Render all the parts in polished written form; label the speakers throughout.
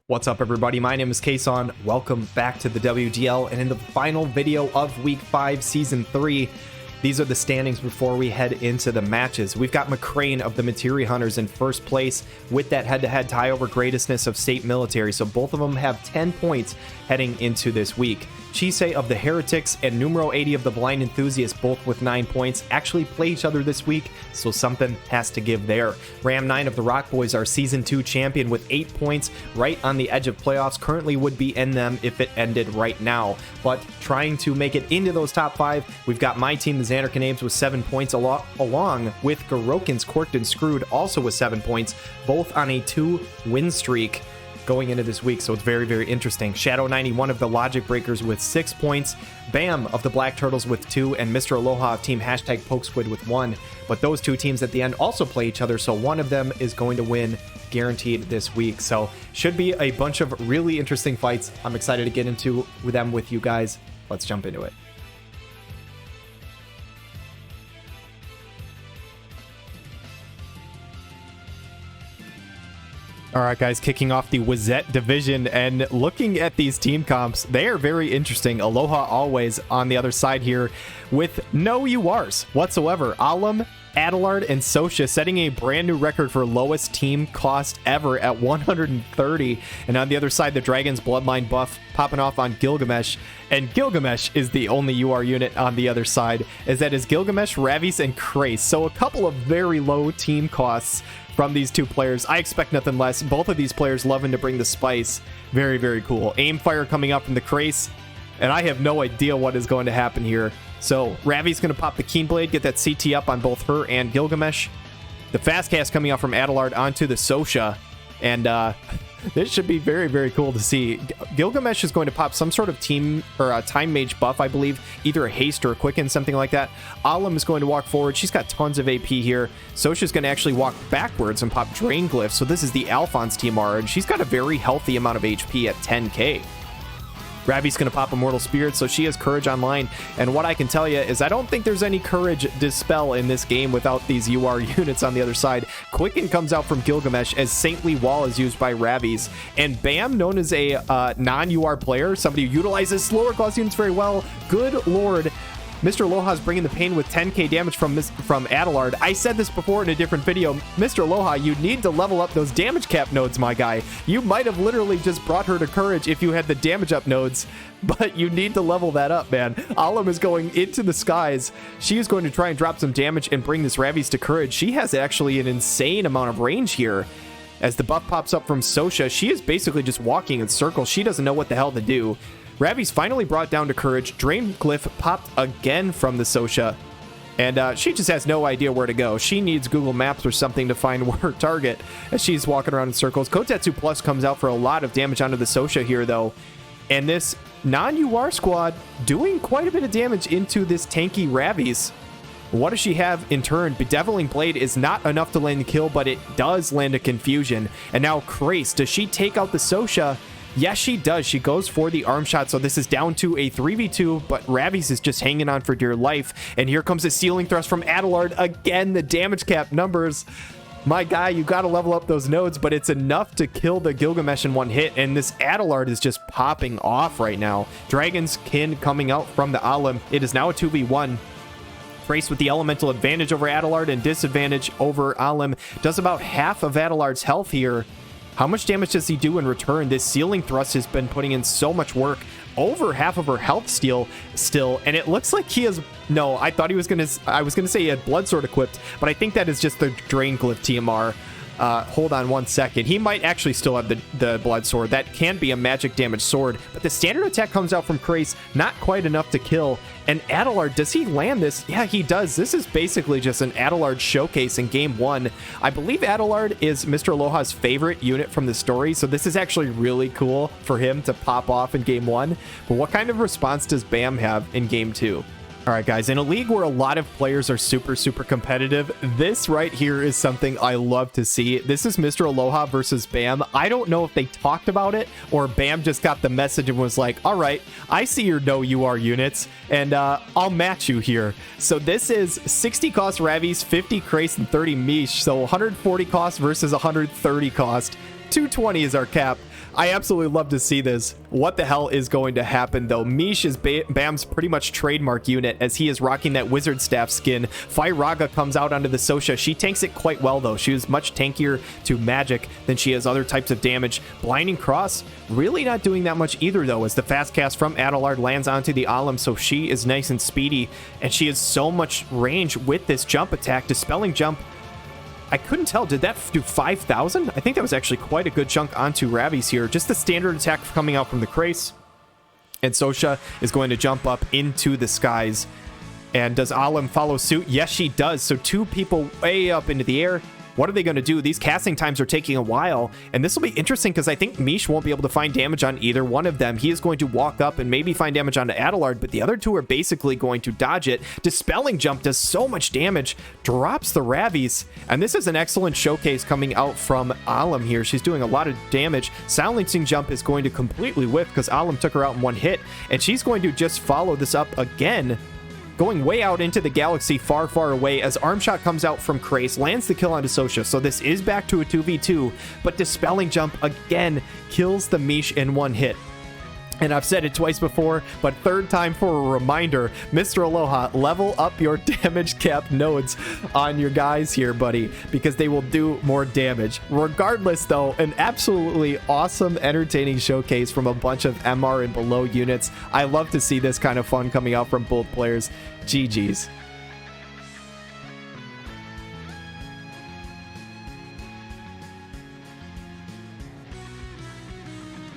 Speaker 1: What's up, everybody? My name is KSaun. Welcome back to the WDL, and in the final video of Week 5, Season 3, these are the standings before we head into the matches. We've got MacRain of the Materia Hunters in first place with that head-to-head tie over Greatestness of State Military, so both of them have 10 points heading into this week. Chisei of the Heretics and Numero 80 of the Blind Enthusiast, both with 9 points, actually play each other this week, so something has to give there. Ram 9 of the Rock Boys, our Season 2 champion, with 8 points, right on the edge of playoffs, currently would be in them if it ended right now. But trying to make it into those top 5, we've got my team, the Zanarkand Abes, with 7 points, along with Garouken's Corked and Screwed, also with 7 points, both on a 2-win streak going into this week, so it's very, very interesting. Shadow 91 of the Logic Breakers with 6 points, Bam of the Black Turtles with 2, and Mr. Aloha of Team #PokeSquid with 1. But those two teams at the end also play each other, so one of them is going to win guaranteed this week. So should be a bunch of really interesting fights. I'm excited to get into them with you guys. Let's jump into it. All right, guys, kicking off the Wezette division and looking at these team comps, they are very interesting. Aloha always on the other side here with no URs whatsoever. Alum, Adelard, and Sosha setting a brand new record for lowest team cost ever at 130. And on the other side, the Dragon's Bloodline buff popping off on Gilgamesh. And Gilgamesh is the only UR unit on the other side, as that is Gilgamesh, Ravies, and Krace. So a couple of very low team costs from these two players. I expect nothing less. Both of these players loving to bring the spice. Very, very cool. Aim fire coming up from the Krace, and I have no idea what is going to happen here. So Ravi's going to pop the Keenblade, get that CT up on both her and Gilgamesh. The fast cast coming out from Adelard onto the Sosha, and this should be very, very cool to see. Gilgamesh is going to pop some sort of team or a time mage buff, I believe, either a haste or a quicken, something like that. Alum is going to walk forward. She's got tons of AP here. Sosha's going to actually walk backwards and pop Drain Glyph. So this is the Alphonse TMR, and she's got a very healthy amount of HP at 10k. Ravi's going to pop Immortal Spirit, so she has Courage online. And what I can tell you is I don't think there's any Courage Dispel in this game without these UR units on the other side. Quicken comes out from Gilgamesh as Saintly Wall is used by Ravi's. And Bam, known as a non-UR player, somebody who utilizes slower class units very well. Good lord. Mr. Aloha is bringing the pain with 10k damage from Adelard. I said this before in a different video. Mr. Aloha, you need to level up those damage cap nodes, my guy. You might have literally just brought her to Courage if you had the damage up nodes, but you need to level that up, man. Alum is going into the skies. She is going to try and drop some damage and bring this Ravi's to Courage. She has actually an insane amount of range here. As the buff pops up from Sosha, she is basically just walking in circles. She doesn't know what the hell to do. Ravi's finally brought down to Courage. Drain Glyph popped again from the Sosha, and she just has no idea where to go. She needs Google Maps or something to find her target as she's walking around in circles. Kotetsu Plus comes out for a lot of damage onto the Sosha here, though, and this non-UR squad doing quite a bit of damage into this tanky Ravi's. What does she have in turn? Bedeviling Blade is not enough to land the kill, but it does land a confusion. And now Krace, does she take out the Sosha? Yes, she does. She goes for the arm shot, so this is down to a 3v2, but Ravi's is just hanging on for dear life. And here comes a ceiling thrust from Adelard. Again, the damage cap numbers. My guy, you got to level up those nodes, but it's enough to kill the Gilgamesh in one hit, and this Adelard is just popping off right now. Dragon's Kin coming out from the Alum. It is now a 2v1. Krace with the elemental advantage over Adelard and disadvantage over Alum. Does about half of Adelard's health here. How much damage does he do in return? This ceiling thrust has been putting in so much work. Over half of her health still, and it looks like he has... No, I thought he was going to... I was going to say he had Blood Sword equipped, but I think that is just the Drain Glyph TMR. Hold on one second. He might actually still have the Blood Sword. That can be a magic damage sword, but the standard attack comes out from Krace, not quite enough to kill. And Adelard, does he land this? Yeah, he does. This is basically just an Adelard showcase in game 1. I believe Adelard is Mr. Aloha's favorite unit from the story, so this is actually really cool for him to pop off in game 1. But what kind of response does Bam have in game 2? All right, guys, in a league where a lot of players are super, super competitive, this right here is something I love to see. This is Mr. Aloha versus Bam. I don't know if they talked about it or Bam just got the message and was like, all right, I see your no UR units, and I'll match you here. So this is 60 cost Ravi's, 50 Krace, and 30 Mish. So 140 cost versus 130 cost. 220 is our cap. I absolutely love to see this. What the hell is going to happen, though? Mish is Bam's pretty much trademark unit as he is rocking that wizard staff skin. Firaga comes out onto the Sosha. She tanks it quite well, though. She is much tankier to magic than she is other types of damage. Blinding Cross, really not doing that much either, though, as the fast cast from Adelard lands onto the Alum, so she is nice and speedy, and she has so much range with this jump attack. Dispelling Jump, I couldn't tell. Did that do 5,000? I think that was actually quite a good chunk onto Ravi's here. Just the standard attack coming out from the Krace. And Sosha is going to jump up into the skies. And does Alum follow suit? Yes, she does. So 2 people way up into the air. What are they going to do? These casting times are taking a while, and this will be interesting because I think Mish won't be able to find damage on either one of them. He is going to walk up and maybe find damage onto Adelard, but the other 2 are basically going to dodge it. Dispelling Jump does so much damage, drops the Ravis, and this is an excellent showcase coming out from Alum here. She's doing a lot of damage. Silencing Jump is going to completely whiff because Alum took her out in 1 hit, and she's going to just follow this up again, going way out into the galaxy, far, far away, as Arm Shot comes out from Krace, lands the kill onto Sosha. So this is back to a 2v2, but Dispelling Jump again kills the Mish in 1 hit. And I've said it twice before, but third time for a reminder, Mr. Aloha, level up your damage cap nodes on your guys here, buddy, because they will do more damage. Regardless, though, an absolutely awesome, entertaining showcase from a bunch of MR and below units. I love to see this kind of fun coming out from both players. GG's.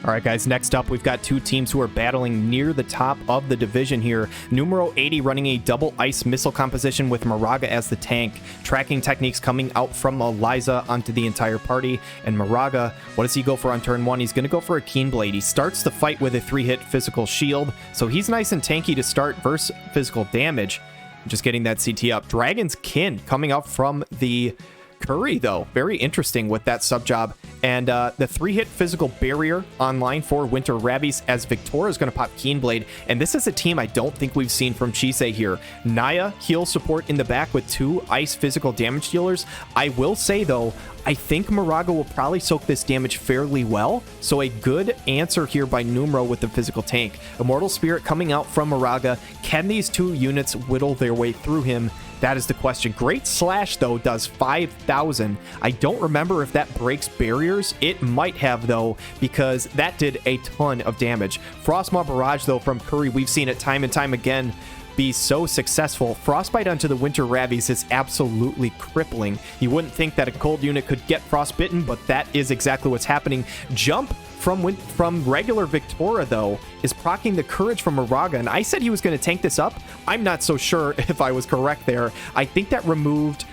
Speaker 1: All right, guys, next up, we've got 2 teams who are battling near the top of the division here. Numero 80 running a double ice missile composition with Moraga as the tank. Tracking techniques coming out from Eliza onto the entire party. And Moraga, what does he go for on turn 1? He's going to go for a Keen Blade. He starts the fight with a 3-hit physical shield, so he's nice and tanky to start versus physical damage. Just getting that CT up. Dragon's Kin coming up from the Curry, though. Very interesting with that sub job. And the 3-hit physical barrier online for Winter Ravi's as Victoria is going to pop Keen Blade. And this is a team I don't think we've seen from Chisei here. Naya heal support in the back with 2 ice physical damage dealers. I will say, though, I think Moraga will probably soak this damage fairly well. So a good answer here by Numero with the physical tank. Immortal Spirit coming out from Moraga. Can these 2 units whittle their way through him? That is the question. Great Slash, though, does 5,000. I don't remember if that breaks barriers. It might have, though, because that did a ton of damage. Frostmaw Barrage, though, from Curry, we've seen it time and time again be so successful. Frostbite onto the Winter Ravi's is absolutely crippling. You wouldn't think that a cold unit could get frostbitten, but that is exactly what's happening. Jump from regular Victoria, though, is proccing the Courage from Moraga, and I said he was going to tank this up. I'm not so sure if I was correct there. I think that removed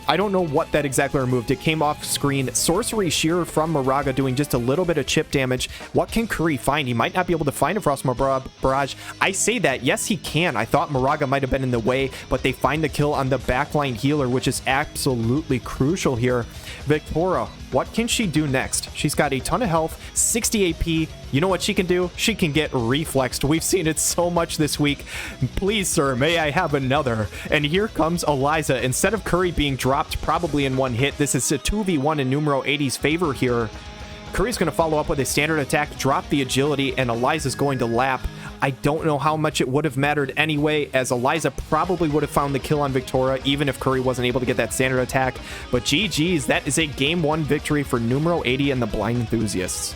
Speaker 1: I don't know what that exactly removed. It came off screen. Sorcery Shear from Moraga doing just a little bit of chip damage. What can Curry find? He might not be able to find a Frostmaw Barrage. I say that. Yes, he can. I thought Moraga might have been in the way, but they find the kill on the backline healer, which is absolutely crucial here. Victoria, what can she do next? She's got a ton of health, 60 AP. You know what she can do? She can get reflexed. We've seen it so much this week. Please, sir, may I have another? And here comes Eliza. Instead of Curry being dropped probably in 1 hit, this is a 2v1 in Numero 80's favor here. Curry's going to follow up with a standard attack, drop the agility, and Eliza's going to lap. I don't know how much it would have mattered anyway, as Eliza probably would have found the kill on Victoria, even if Curry wasn't able to get that standard attack. But GG's, that is a Game 1 victory for Numero 80 and the Blind Enthusiasts.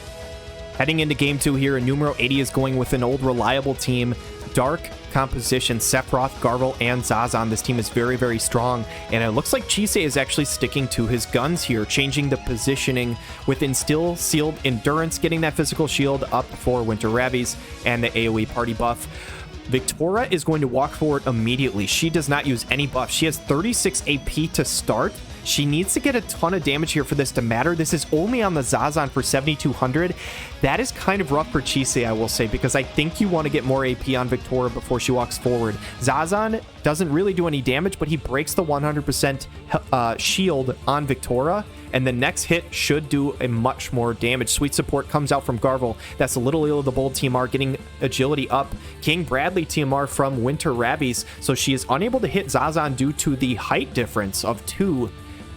Speaker 1: Heading into Game 2 here, Numero 80 is going with an old reliable team. Dark composition, Sephiroth, Garvel, and Zazan. This team is very, very strong, and it looks like Chisei is actually sticking to his guns here, changing the positioning with Instill, Sealed Endurance, getting that physical shield up for Winter Ravi's, and the AoE party buff. Victoria is going to walk forward immediately. She does not use any buff. She has 36 AP to start. She needs to get a ton of damage here for this to matter. This is only on the Zazan for 7,200. That is kind of rough for Chisei, I will say, because I think you want to get more AP on Victoria before she walks forward. Zazan doesn't really do any damage, but he breaks the 100% shield on Victoria, and the next hit should do a much more damage. Sweet support comes out from Garvel. That's a Little Eel of the Bold TMR getting agility up. King Bradley TMR from Winter Ravi's, so she is unable to hit Zazan due to the height difference of 2.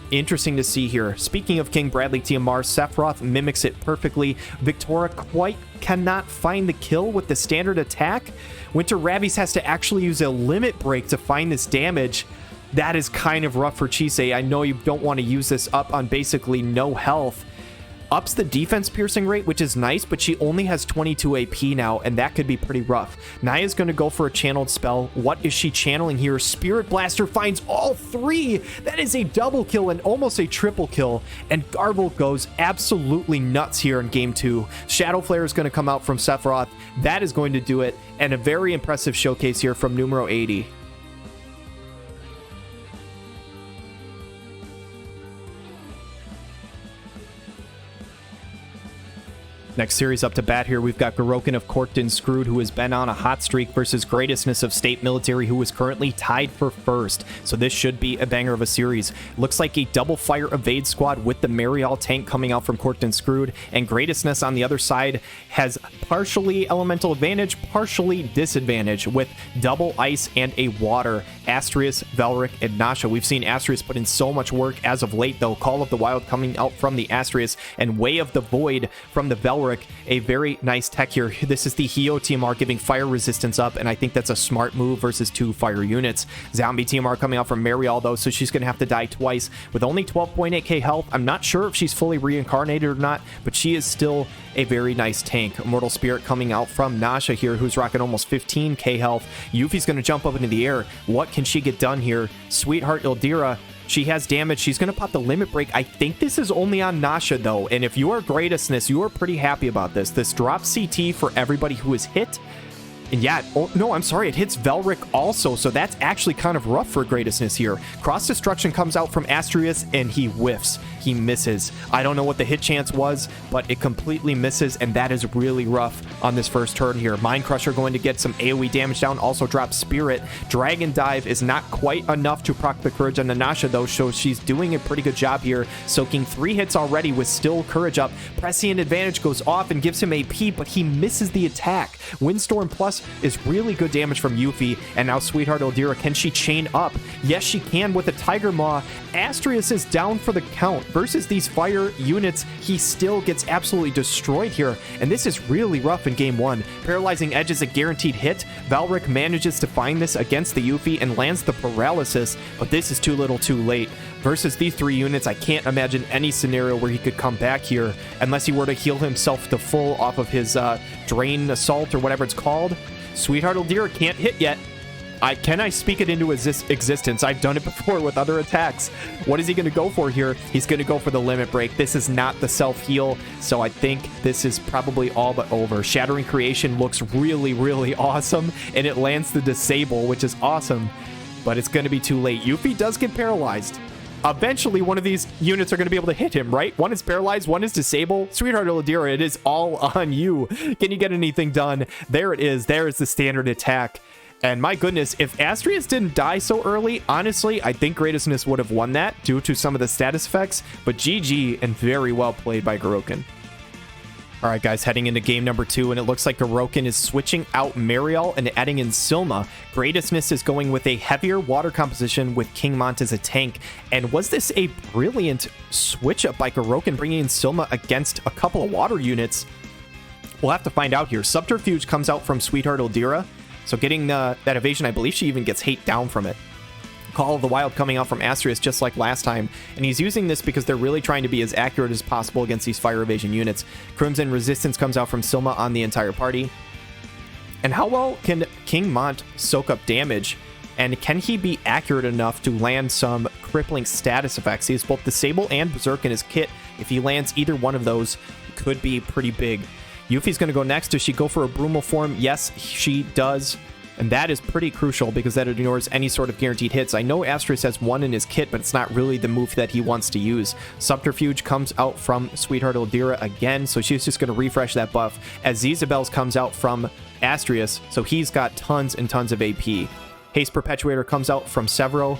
Speaker 1: Interesting to see here. Speaking of King Bradley TMR, Sephiroth mimics it perfectly. Victoria quite cannot find the kill with the standard attack. Winter Ravies has to actually use a limit break to find this damage. That is kind of rough for Chisei. I know you don't want to use this up on basically no health. Ups the defense piercing rate, which is nice, but she only has 22 AP now, and that could be pretty rough. Naya's going to go for a channeled spell. What is she channeling here? Spirit Blaster finds all three. That is a double kill and almost a triple kill, and Garble goes absolutely nuts here in game 2. Shadow Flare is going to come out from Sephiroth. That is going to do it, and a very impressive showcase here from numero 80. Next series up to bat here, we've got Garouken of Corked and Screwed, who has been on a hot streak, versus Greatestness of State Military, who is currently tied for first. So this should be a banger of a series. Looks like a double fire evade squad with the Marial tank coming out from Corked and Screwed, and Greatestness on the other side has partially elemental advantage, partially disadvantage with double ice and a water. Astrius, Velric, and Nasha. We've seen Astrius put in so much work as of late, though. Call of the Wild coming out from the Astrius, and Way of the Void from the Velric. A very nice tech here. This is the Hio TMR giving fire resistance up, and I think that's a smart move versus 2 fire units. Zombie TMR coming out from Marial, though, so she's going to have to die twice. With only 12.8k health, I'm not sure if she's fully reincarnated or not, but she is still a very nice tank. Immortal Spirit coming out from Nasha here, who's rocking almost 15k health. Yuffie's going to jump up into the air. What can she get done here? Sweetheart Ildira, she has damage. She's going to pop the limit break. I think this is only on Nasha, though. And if you are Greatestness, you are pretty happy about this. This drops CT for everybody who is hit. And yeah, oh, no, I'm sorry, it hits Velric also, so that's actually kind of rough for Greatestness here. Cross Destruction comes out from Astrius, and he whiffs. He misses. I don't know what the hit chance was, but it completely misses, and that is really rough on this first turn here. Mind Crusher going to get some AoE damage down, also drops Spirit. Dragon Dive is not quite enough to proc the Courage on the Nasha, though, so she's doing a pretty good job here, soaking 3 hits already with still Courage up. Prescient Advantage goes off and gives him AP, but he misses the attack. Windstorm Plus is really good damage from Yuffie, and now Sweetheart Ildira, can she chain up? Yes, she can with a Tiger Maw. Astrius is down for the count. Versus these fire units, he still gets absolutely destroyed here, and this is really rough in game 1. Paralyzing Edge is a guaranteed hit. Velric manages to find this against the Yuffie and lands the paralysis, but this is too little too late. Versus these 3 units, I can't imagine any scenario where he could come back here unless he were to heal himself to full off of his Drain Assault or whatever it's called. Sweetheart Ildira can't hit yet. Can I speak it into existence? I've done it before with other attacks. What is he going to go for here? He's going to go for the limit break. This is not the self-heal, so I think this is probably all but over. Shattering Creation looks really, really awesome, and it lands the Disable, which is awesome, but it's going to be too late. Yuffie does get paralyzed. Eventually, one of these units are going to be able to hit him, right? One is paralyzed, one is disabled. Sweetheart Ildira, it is all on you. Can you get anything done? There it is. There is the standard attack. And my goodness, if Astrius didn't die so early, honestly, I think Greatestness would have won that due to some of the status effects. But GG, and very well played by Garouken. All right, guys, heading into game number 2, and it looks like Garouken is switching out Marial and adding in Silma. Greatestness is going with a heavier water composition with King Mont as a tank. And was this a brilliant switch up by Garouken, bringing in Silma against a couple of water units? We'll have to find out here. Subterfuge comes out from Sweetheart Ildira, so getting that evasion, I believe she even gets hate down from it. Call of the Wild coming out from Astrius just like last time, and he's using this because they're really trying to be as accurate as possible against these fire evasion units. Crimson Resistance comes out from Silma on the entire party. And how well can King Mont soak up damage, and can he be accurate enough to land some crippling status effects? He has both Disable and Berserk in his kit. If he lands either one of those, it could be pretty big. Yuffie's going to go next. Does she go for a Brumal form? Yes, she does. And that is pretty crucial because that ignores any sort of guaranteed hits. I know Astrius has 1 in his kit, but it's not really the move that he wants to use. Subterfuge comes out from Sweetheart Ildira again, so she's just going to refresh that buff. As Zizabels comes out from Astrius, so he's got tons and tons of AP. Haste Perpetuator comes out from Severo.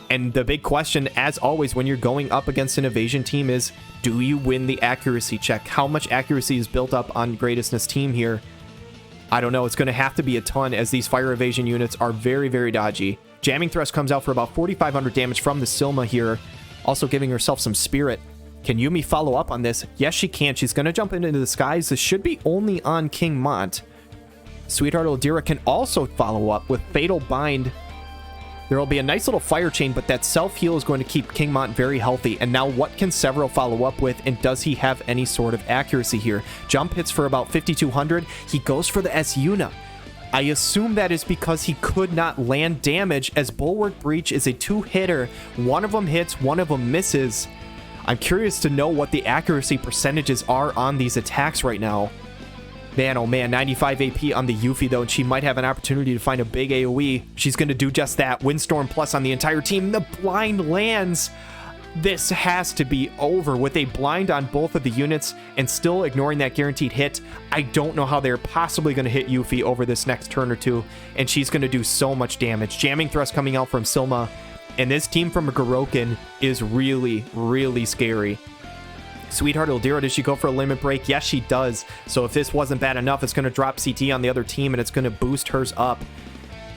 Speaker 1: And the big question, as always, when you're going up against an evasion team is, do you win the accuracy check? How much accuracy is built up on Greatestness team here? I don't know. It's going to have to be a ton, as these fire evasion units are very, very dodgy. Jamming Thrust comes out for about 4,500 damage from the Silma here. Also giving herself some spirit. Can Yumi follow up on this? Yes, she can. She's going to jump into the skies. This should be only on King Mont. Sweetheart Eldira can also follow up with Fatal Bind. There will be a nice little fire chain, but that self-heal is going to keep King Mont very healthy. And now what can Severo follow up with, and does he have any sort of accuracy here? Jump hits for about 5,200. He goes for the S-Yuna. I assume that is because he could not land damage, as Bulwark Breach is a 2-hitter. One of them hits, one of them misses. I'm curious to know what the accuracy percentages are on these attacks right now. Man, oh man, 95 AP on the Yuffie though, and she might have an opportunity to find a big AoE. She's going to do just that. Windstorm plus on the entire team. The blind lands. This has to be over with a blind on both of the units and still ignoring that guaranteed hit. I don't know how they're possibly going to hit Yuffie over this next turn or two, and she's going to do so much damage. Jamming thrust coming out from Silma, and this team from Garouken is really, really scary. Sweetheart Eldira, does she go for a limit break? Yes, she does. So if this wasn't bad enough, it's going to drop CT on the other team, and it's going to boost hers up.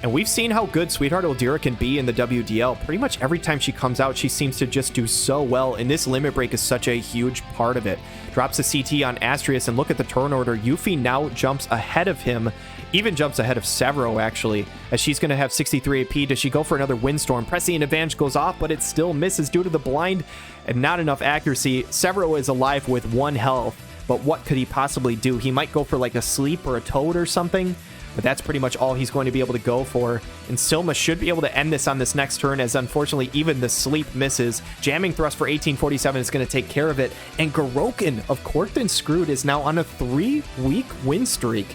Speaker 1: And we've seen how good Sweetheart Eldira can be in the WDL. Pretty much every time she comes out, she seems to just do so well, and this limit break is such a huge part of it. Drops a CT on Astrius, and look at the turn order. Yuffie now jumps ahead of him, even jumps ahead of Severo, actually, as she's going to have 63 AP. Does she go for another Windstorm? Prescient Advantage goes off, but it still misses due to the blind and not enough accuracy. Severo is alive with 1 health, but what could he possibly do? He might go for like a sleep or a toad or something, but that's pretty much all he's going to be able to go for. And Silma should be able to end this on this next turn, as unfortunately even the sleep misses. Jamming thrust for 1847 is going to take care of it. And Garouken of Corked and Screwed is now on a 3-week win streak.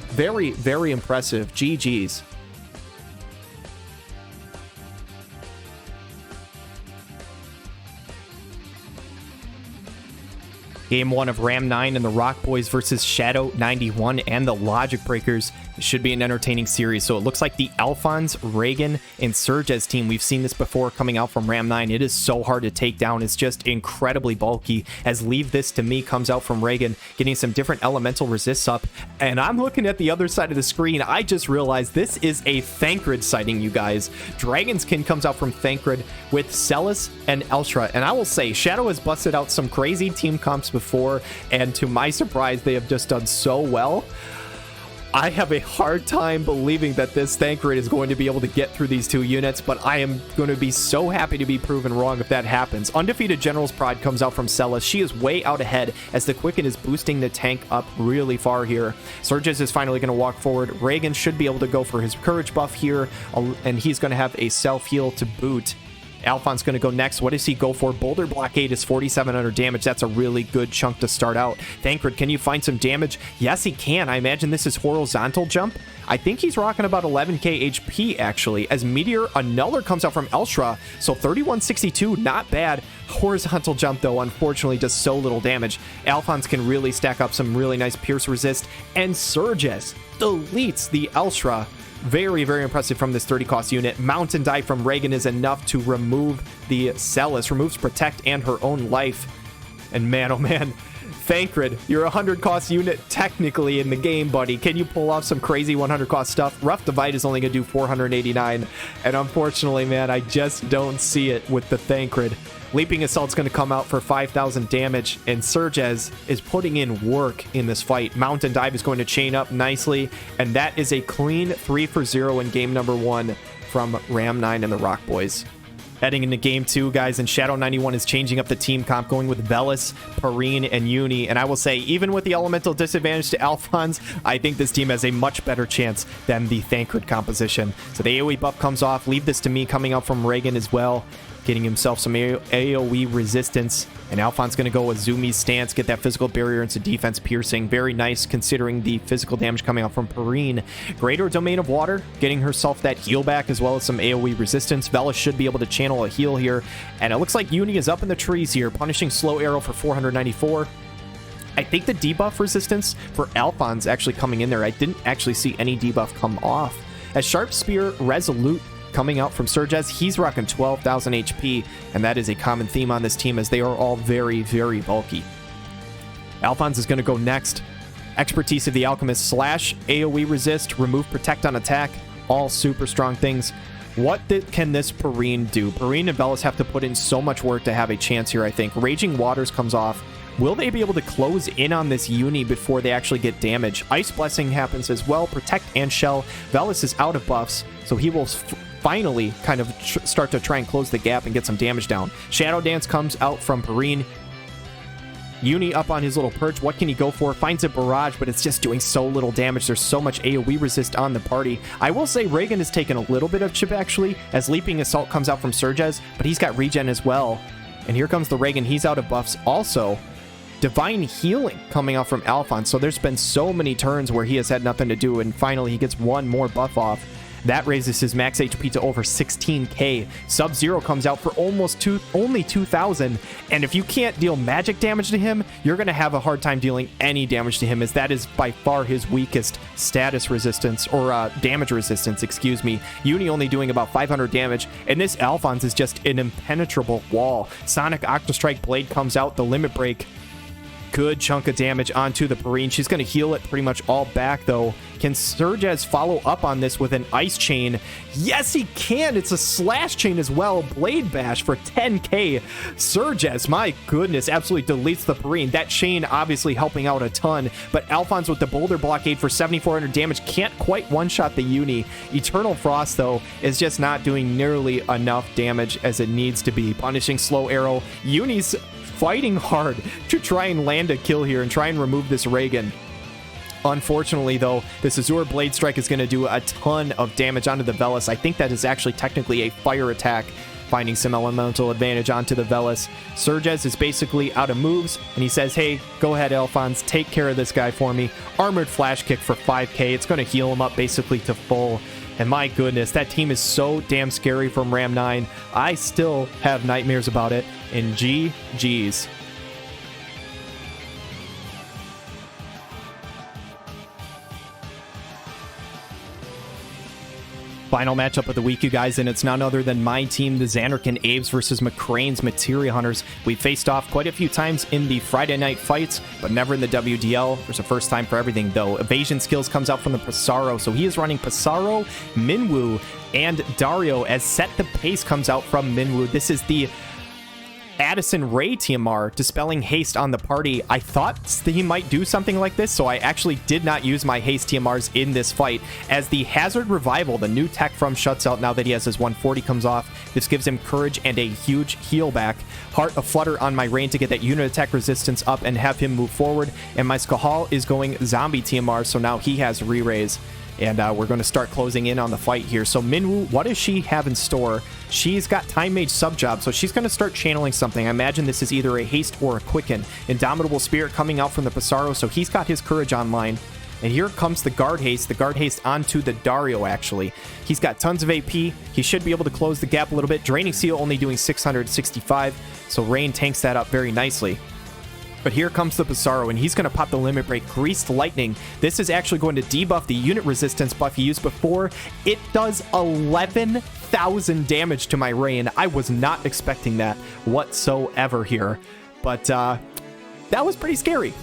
Speaker 1: Very, very impressive. GG's. Game 1 of Ram 9 and the Rock Boys versus Shadow 91 and the Logic Breakers. It should be an entertaining series. So it looks like the Alphonse, Reagan, and Surges team. We've seen this before coming out from Ram 9. It is so hard to take down. It's just incredibly bulky. As Leave This to Me comes out from Reagan, getting some different elemental resists up. And I'm looking at the other side of the screen. I just realized this is a Thancred sighting, you guys. Dragonskin comes out from Thancred with Celis and Elshra. And I will say, Shadow has busted out some crazy team comps before, and to my surprise, they have just done so well. I have a hard time believing that this Thancred is going to be able to get through these two units, but I am going to be so happy to be proven wrong if that happens. Undefeated General's Pride comes out from Celis. She is way out ahead as the Quicken is boosting the tank up really far here. Surges is finally going to walk forward. Reagan should be able to go for his Courage buff here, and he's going to have a self-heal to boot. Alphonse going to go next. What does he go for? Boulder Blockade is 4,700 damage. That's a really good chunk to start out. Thancred, can you find some damage? Yes, he can. I imagine this is horizontal jump. I think he's rocking about 11k HP, actually, as Meteor Annuller comes out from Elshra. So 3162, not bad. Horizontal jump, though, unfortunately, does so little damage. Alphonse can really stack up some really nice Pierce resist. And Surges deletes the Elshra. Very, very impressive from this 30 cost unit. Mountain Dive from Reagan is enough to remove the Celis, removes Protect and her own life. And man, oh man, Thancred, you're a 100 cost unit technically in the game, buddy. Can you pull off some crazy 100 cost stuff? Rough Divide is only going to do 489. And unfortunately, man, I just don't see it with the Thancred. Leaping Assault's going to come out for 5,000 damage, and Surges is putting in work in this fight. Mountain Dive is going to chain up nicely, and that is a clean 3-for-0 in game number 1 from Ram 9 and the Rock Boys. Heading into game 2, guys, and Shadow 91 is changing up the team comp, going with Velis, Perrine, and Uni. And I will say, even with the elemental disadvantage to Alphonse, I think this team has a much better chance than the Thancred composition. So the AoE buff comes off. Leave This to Me coming out from Reagan as well, getting himself some AoE resistance. And Alphonse going to go with Zumi's stance, get that physical barrier into defense piercing. Very nice considering the physical damage coming out from Perrine. Greater Domain of Water, getting herself that heal back as well as some AoE resistance. Velis should be able to channel a heal here. And it looks like Uni is up in the trees here, punishing Slow Arrow for 494. I think the debuff resistance for Alphonse actually coming in there. I didn't actually see any debuff come off. As Sharp Spear, Resolute coming out from Surges, he's rocking 12,000 HP, and that is a common theme on this team as they are all very, very bulky. Alphonse is going to go next. Expertise of the Alchemist, slash, AoE resist, remove Protect on attack, all super strong things. can this Perrine do? Perrine and Velis have to put in so much work to have a chance here, I think. Raging Waters comes off. Will they be able to close in on this Uni before they actually get damage? Ice Blessing happens as well. Protect and Shell. Velis is out of buffs, so he will finally kind of start to try and close the gap and get some damage down. Shadow Dance comes out from Perrine. Uni up on his little perch. What can he go for? Finds a barrage, but it's just doing so little damage. There's so much AoE resist on the party. I will say Reagan has taken a little bit of chip, actually, as Leaping Assault comes out from Surges, but he's got regen as well. And here comes the Reagan. He's out of buffs also. Divine Healing coming out from Alphonse. So there's been so many turns where he has had nothing to do, and finally he gets one more buff off. That raises his max HP to over 16k. Sub-Zero comes out for only 2,000. And if you can't deal magic damage to him, you're going to have a hard time dealing any damage to him, as that is by far his weakest status resistance, or damage resistance, excuse me. Uni only doing about 500 damage, and this Alphonse is just an impenetrable wall. Sonic Octostrike Blade comes out, the Limit Break. Good chunk of damage onto the Perrine. She's going to heal it pretty much all back, though. Can Surges follow up on this with an Ice Chain? Yes, he can. It's a Slash Chain as well. Blade Bash for 10k. Surges, my goodness, absolutely deletes the Perrine. That chain obviously helping out a ton, but Alphonse with the Boulder Blockade for 7,400 damage can't quite one-shot the Uni. Eternal Frost, though, is just not doing nearly enough damage as it needs to be. Punishing Slow Arrow. Uni's fighting hard to try and land a kill here and try and remove this Reagan. Unfortunately, though, this Azure Blade Strike is going to do a ton of damage onto the Velis. I think that is actually technically a fire attack, finding some elemental advantage onto the Velis. Surges is basically out of moves, and he says, hey, go ahead, Alphonse, take care of this guy for me. Armored Flash Kick for 5k. It's going to heal him up basically to full. And my goodness, that team is so damn scary from Ram 9. I still have nightmares about it. And GG's. Final matchup of the week, you guys, and it's none other than my team, the Zanarkand Abes versus MacRain's Materia Hunters. We faced off quite a few times in the Friday night fights, but never in the WDL. There's a first time for everything, though. Evasion skills comes out from the Pissarro, so he is running Pissarro, Minwu, and Dario, as Set the Pace comes out from Minwu. This is the Addison Ray TMR, dispelling haste on the party. I thought he might do something like this, so I actually did not use my haste TMRs in this fight, as the Hazard Revival, the new tech from Shuts Out now that he has his 140 comes off. This gives him courage and a huge heal back. Heart of Flutter on my Rain to get that unit attack resistance up and have him move forward, and my Skahal is going Zombie TMR, so now he has re-raise. And we're going to start closing in on the fight here. So Minwu, what does she have in store? She's got Time Mage sub-job, so she's going to start channeling something. I imagine this is either a haste or a quicken. Indomitable Spirit coming out from the Pissarro, so he's got his courage online. And here comes the guard haste onto the Dario, actually. He's got tons of AP. He should be able to close the gap a little bit. Draining Seal only doing 665, so Rain tanks that up very nicely. But here comes the Pissarro, and he's going to pop the Limit Break. Greased Lightning. This is actually going to debuff the unit resistance buff he used before. It does 11,000 damage to my Rain. I was not expecting that whatsoever here. But that was pretty scary.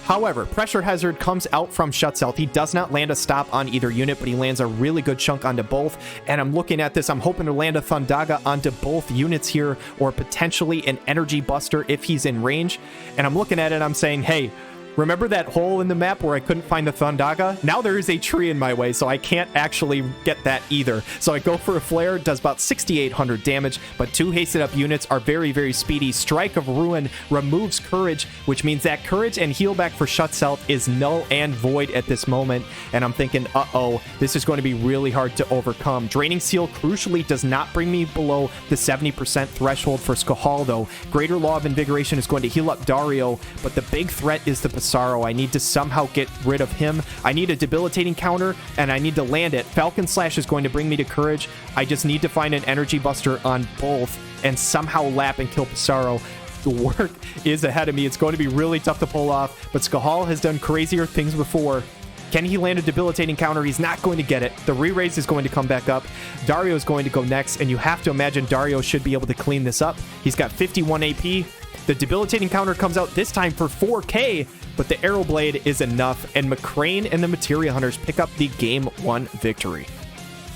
Speaker 1: However, Pressure Hazard comes out from Shuts Out. He does not land a stop on either unit, but he lands a really good chunk onto both. And I'm looking at this, I'm hoping to land a Thundaga onto both units here, or potentially an Energy Buster if he's in range. And I'm looking at it, I'm saying, hey, remember that hole in the map where I couldn't find the Thundaga? Now there is a tree in my way, so I can't actually get that either. So I go for a Flare, does about 6,800 damage, but two hasted up units are very, very speedy. Strike of Ruin removes Courage, which means that Courage and Heal Back for Shuts Out is null and void at this moment. And I'm thinking, uh-oh, this is going to be really hard to overcome. Draining Seal, crucially, does not bring me below the 70% threshold for Skahal, though. Greater Law of Invigoration is going to heal up Dario, but the big threat is the Pissarro. I need to somehow get rid of him. I need a debilitating counter, and I need to land it. Falcon Slash is going to bring me to Courage. I just need to find an Energy Buster on both and somehow lap and kill Pissarro. The work is ahead of me. It's going to be really tough to pull off, but Skahal has done crazier things before. Can he land a debilitating counter? He's not going to get it. The re-raise is going to come back up. Dario is going to go next, and you have to imagine Dario should be able to clean this up. He's got 51 AP. The debilitating counter comes out this time for 4k, but the Arrow Blade is enough, and MacRain and the Materia Hunters pick up the Game 1 victory.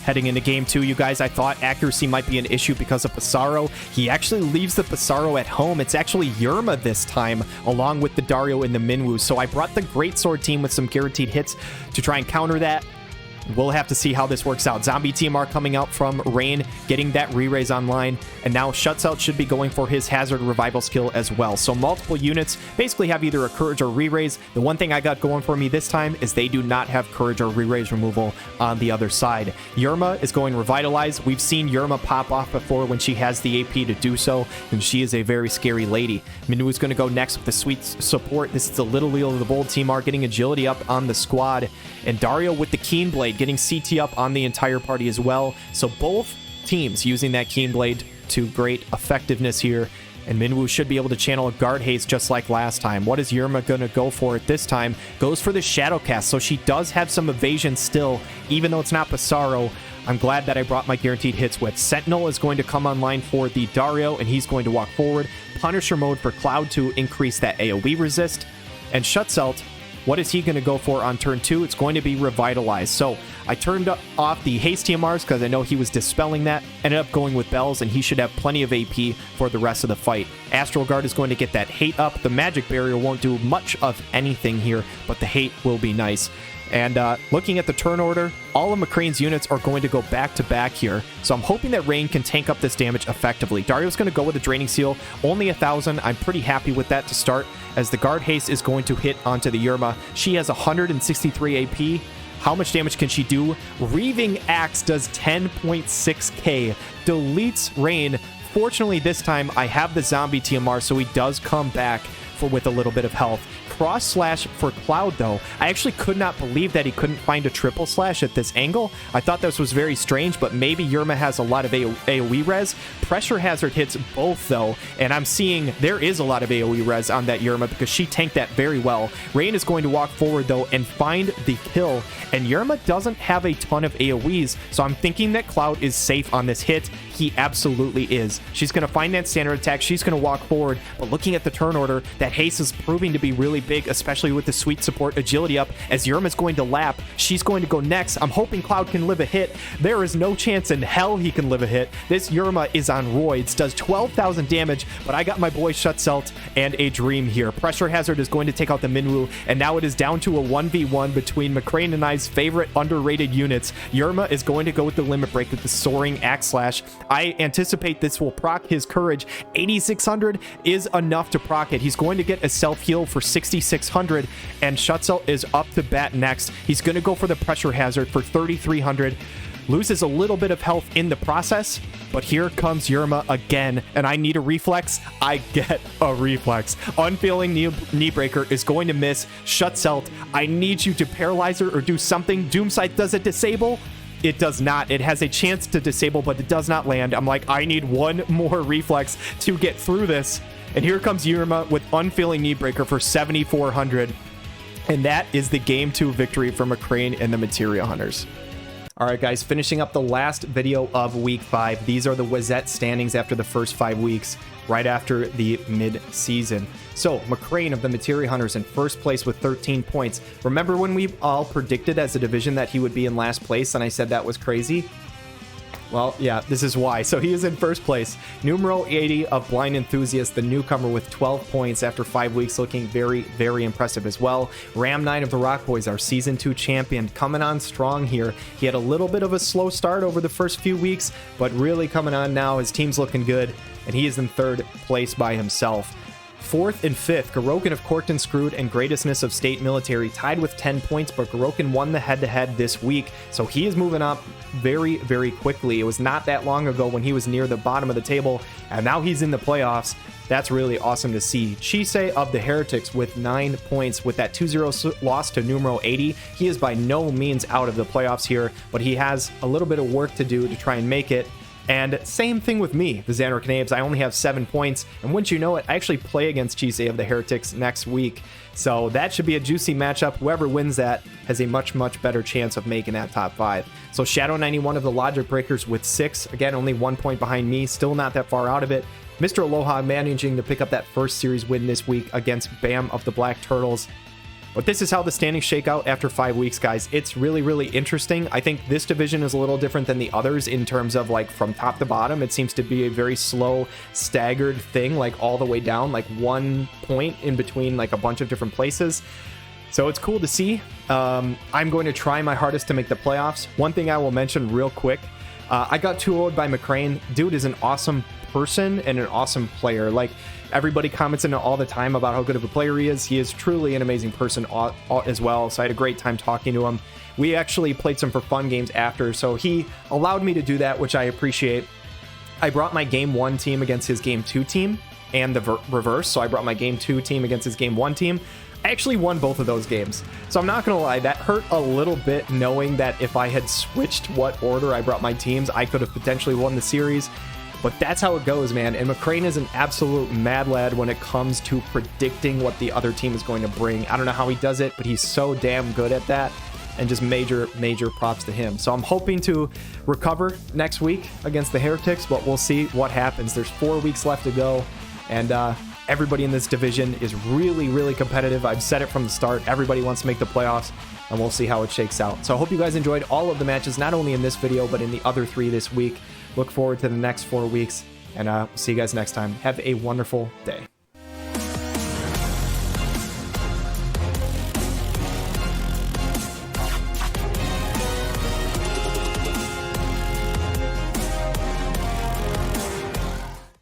Speaker 1: Heading into game 2, you guys, I thought accuracy might be an issue because of Pissarro. He actually leaves the Pissarro at home. It's actually Yerma this time, along with the Dario and the Minwu. So I brought the Greatsword team with some guaranteed hits to try and counter that. We'll have to see how this works out. Zombie TMR coming out from Rain, getting that re-raise online, and now Shuts-Out should be going for his Hazard Revival skill as well. So multiple units basically have either a Courage or re-raise. The one thing I got going for me this time is they do not have Courage or re-raise removal on the other side. Yerma is going Revitalize. We've seen Yerma pop off before when she has the AP to do so, and she is a very scary lady. Minwu is going to go next with the Sweet Support. This is the Little Wheel of the Bold TMR getting agility up on the squad, and Dario with the Keen Blade getting CT up on the entire party as well. So both teams using that Keen Blade to great effectiveness here. And Minwu should be able to channel a Guard Haste just like last time. What is Yerma going to go for it this time? Goes for the Shadow Cast. So she does have some evasion still, even though it's not Pissarro. I'm glad that I brought my guaranteed hits with. Sentinel is going to come online for the Dario, and he's going to walk forward. Punisher mode for Cloud to increase that AoE resist. And Shuts-Out, what is he going to go for on turn 2? It's going to be Revitalize. So I turned off the Haste TMRs because I know he was dispelling that. Ended up going with Bells, and he should have plenty of AP for the rest of the fight. Astral Guard is going to get that hate up. The Magic Barrier won't do much of anything here, but the hate will be nice. And looking at the turn order, all of MacRain's units are going to go back-to-back here. So I'm hoping that Rain can tank up this damage effectively. Dario's going to go with a Draining Seal. Only 1,000. I'm pretty happy with that to start, as the Guard Haste is going to hit onto the Yerma. She has 163 AP. How much damage can she do? Reaving Axe does 10.6k. Deletes Rain. Fortunately, this time I have the Zombie TMR, so he does come back with a little bit of health. Cross Slash for Cloud, though. I actually could not believe that he couldn't find a triple slash at this angle. I thought this was very strange, but maybe Yerma has a lot of AoE res. Pressure Hazard hits both, though, and I'm seeing there is a lot of AoE res on that Yerma because she tanked that very well. Rain is going to walk forward, though, and find the kill, and Yerma doesn't have a ton of AoEs, so I'm thinking that Cloud is safe on this hit. He absolutely is. She's going to find that standard attack. She's going to walk forward, but looking at the turn order, that haste is proving to be really big, especially with the Sweet Support agility up, as Yerma's going to lap. She's going to go next. I'm hoping Cloud can live a hit. There is no chance in hell he can live a hit. This Yerma is on roids, does 12,000 damage, but I got my boy Shuts-Out and a Dream here. Pressure Hazard is going to take out the Minwu, and now it is down to a 1v1 between MacRain and I's favorite underrated units. Yerma is going to go with the Limit Break with the Soaring Axe Slash. I anticipate this will proc his Courage. 8,600 is enough to proc it. He's going to get a self-heal for 6,600, and Shuts-Out is up to bat next. He's going to go for the Pressure Hazard for 3,300. Loses a little bit of health in the process, but here comes Yerma again, and I need a reflex. I get a reflex. Unfeeling knee breaker is going to miss. Shuts-Out, I need you to paralyze her or do something. Doomsight, does it disable? It does not. It has a chance to disable, but it does not land. I'm like, I need one more reflex to get through this. And here comes Yerma with Unfeeling Knee Breaker for 7,400. And that is the Game 2 victory for MacRain and the Materia Hunters. All right, guys, finishing up the last video of Week 5. These are the Wezette standings after the first 5 weeks, right after the mid-season. So, MacRain of the Materia Hunters in first place with 13 points. Remember when we all predicted as a division that he would be in last place, and I said that was crazy? Well, yeah, this is why. So he is in first place. Numero 80 of Blind Enthusiast, the newcomer with 12 points after 5 weeks, looking very, very impressive as well. Ram 9 of the Rock Boys, our Season 2 champion, coming on strong here. He had a little bit of a slow start over the first few weeks, but really coming on now. His team's looking good, and he is in third place by himself. Fourth and fifth, Garouken of Corked and Screwed and Greatestness of State Military tied with 10 points, but Garouken won the head-to-head this week, so he is moving up very, very quickly. It was not that long ago when he was near the bottom of the table, and now he's in the playoffs. That's really awesome to see. Chisei of the Heretics with 9 points with that 2-0 loss to Numero 80. He is by no means out of the playoffs here, but he has a little bit of work to do to try and make it. And same thing with me, the Zanarkand Abes. I only have 7 points, and wouldn't you know it, I actually play against Chisei of the Heretics next week. So that should be a juicy matchup. Whoever wins that has a much, much better chance of making that top 5. So Shadow 91 of the Logic Breakers with 6. Again, only 1 point behind me. Still not that far out of it. Mr. Aloha managing to pick up that first series win this week against Bam of the Black Turtles. But this is how the standings shake out after 5 weeks, guys. It's really, really interesting. I think this division is a little different than the others in terms of like from top to bottom. It seems to be a very slow, staggered thing, like all the way down, like 1 point in between like a bunch of different places. So it's cool to see. I'm going to try my hardest to make the playoffs. One thing I will mention real quick, I got 2-0'd by MacRain. Dude is an awesome person and an awesome player. Like, everybody comments in it all the time about how good of a player he is. He is truly an amazing person as well. So I had a great time talking to him. We actually played some for fun games after, so he allowed me to do that, which I appreciate. I brought my game 1 team against his game 2 team and the reverse. So I brought my game 2 team against his game 1 team. I actually won both of those games. So I'm not going to lie, that hurt a little bit knowing that if I had switched what order I brought my teams, I could have potentially won the series. But that's how it goes, man. And MacRain is an absolute mad lad when it comes to predicting what the other team is going to bring. I don't know how he does it, but he's so damn good at that. And just major props to him. So I'm hoping to recover next week against the Heretics, but we'll see what happens. There's 4 weeks left to go. And everybody in this division is really, really competitive. I've said it from the start. Everybody wants to make the playoffs, and we'll see how it shakes out. So I hope you guys enjoyed all of the matches, not only in this video, but in the other 3 this week. Look forward to the next 4 weeks, and see you guys next time. Have a wonderful day.